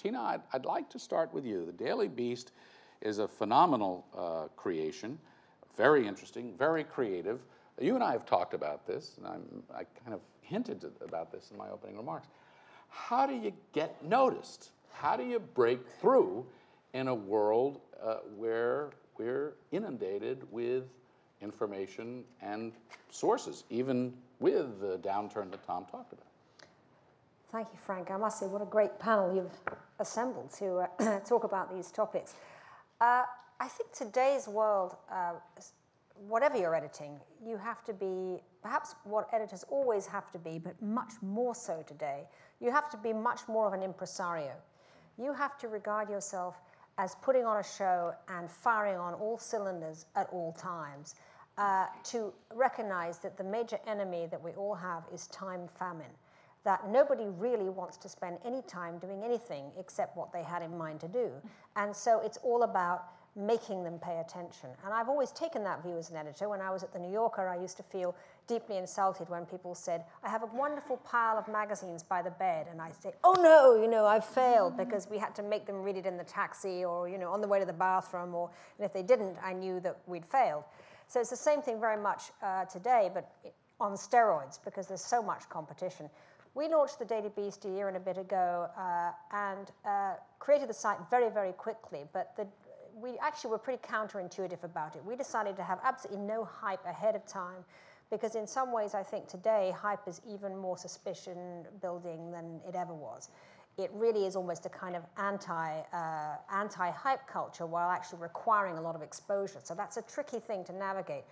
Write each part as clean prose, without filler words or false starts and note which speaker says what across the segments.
Speaker 1: Tina, I'd like to start with you. The Daily Beast is a phenomenal creation, very interesting, very creative. You and I have talked about this, and I kind of hinted about this in my opening remarks. How do you get noticed? How do you break through in a world where we're inundated with information and sources, even with the downturn that Tom talked about?
Speaker 2: Thank you, Frank. I must say, what a great panel you've assembled to talk about these topics. I think today's world, whatever you're editing, you have to be, perhaps what editors always have to be, but much more so today, you have to be much more of an impresario. You have to regard yourself as putting on a show and firing on all cylinders at all times, to recognize that the major enemy that we all have is time famine, that nobody really wants to spend any time doing anything except what they had in mind to do. And so it's all about making them pay attention. And I've always taken that view as an editor. When I was at the New Yorker, I used to feel deeply insulted when people said, I have a wonderful pile of magazines by the bed. And I'd say, oh no, you know, I've failed, because we had to make them read it in the taxi or, you know, on the way to the bathroom, or, and if they didn't, I knew that we'd failed. So it's the same thing very much today, but on steroids, because there's so much competition. We launched the Daily Beast a year and a bit ago and created the site very, very quickly, but we actually were pretty counterintuitive about it. We decided to have absolutely no hype ahead of time, because in some ways I think today hype is even more suspicion building than it ever was. It really is almost a kind of anti-hype culture while actually requiring a lot of exposure. So that's a tricky thing to navigate.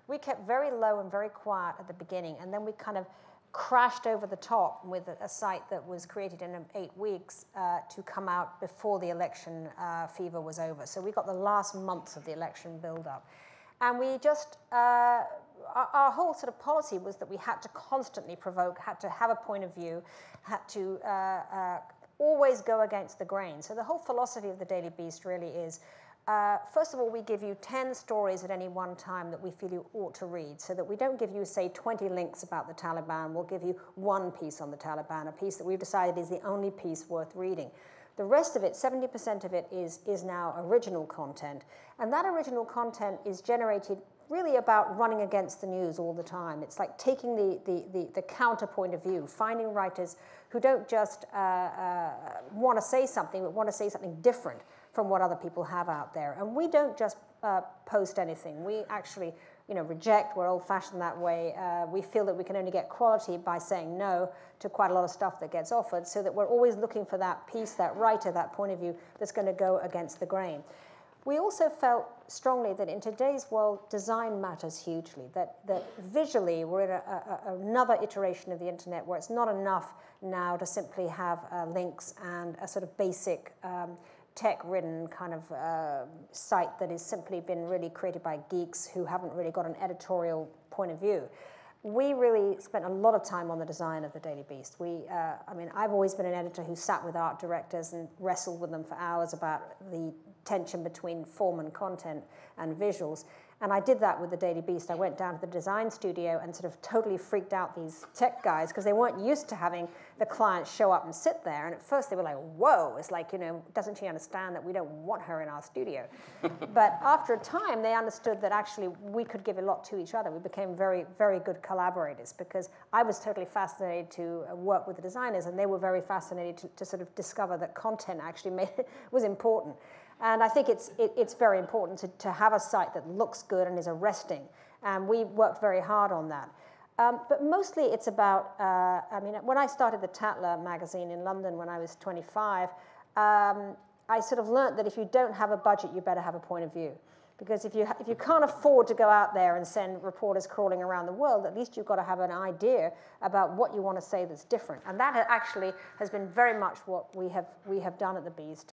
Speaker 2: We kept very low and very quiet at the beginning, and then we kind of crashed over the top with a site that was created in 8 weeks to come out before the election fever was over. So we got the last months of the election build-up. And we just, our whole sort of policy was that we had to constantly provoke, had to have a point of view, had to always go against the grain. So the whole philosophy of the Daily Beast really is, first of all, we give you 10 stories at any one time that we feel you ought to read, so that we don't give you, say, 20 links about the Taliban. We'll give you one piece on the Taliban, a piece that we've decided is the only piece worth reading. The rest of it, 70% of it, is now original content. And that original content is generated really about running against the news all the time. It's like taking the counterpoint of view, finding writers who don't just want to say something, but want to say something different from what other people have out there. And we don't just post anything. We actually, you know, reject. We're old-fashioned that way. We feel that we can only get quality by saying no to quite a lot of stuff that gets offered, so that we're always looking for that piece, that writer, that point of view that's going to go against the grain. We also felt strongly that in today's world, design matters hugely, that visually we're in another iteration of the internet where it's not enough now to simply have links and a sort of basic tech-ridden kind of site that has simply been really created by geeks who haven't really got an editorial point of view. We really spent a lot of time on the design of the Daily Beast. I mean, I've always been an editor who sat with art directors and wrestled with them for hours about the tension between form and content and visuals. And I did that with the Daily Beast. I went down to the design studio and sort of totally freaked out these tech guys, because they weren't used to having the client show up and sit there. And at first they were like, whoa, it's like, you know, doesn't she understand that we don't want her in our studio? But after a time, they understood that actually we could give a lot to each other. We became very, very good collaborators, because I was totally fascinated to work with the designers, and they were very fascinated to sort of discover that content actually was important. And I think it's very important to have a site that looks good and is arresting. And we worked very hard on that. But mostly it's about, I mean, when I started the Tatler magazine in London when I was 25, I sort of learnt that if you don't have a budget, you better have a point of view. Because if you can't afford to go out there and send reporters crawling around the world, at least you've got to have an idea about what you want to say that's different. And that actually has been very much what we have done at the Beast.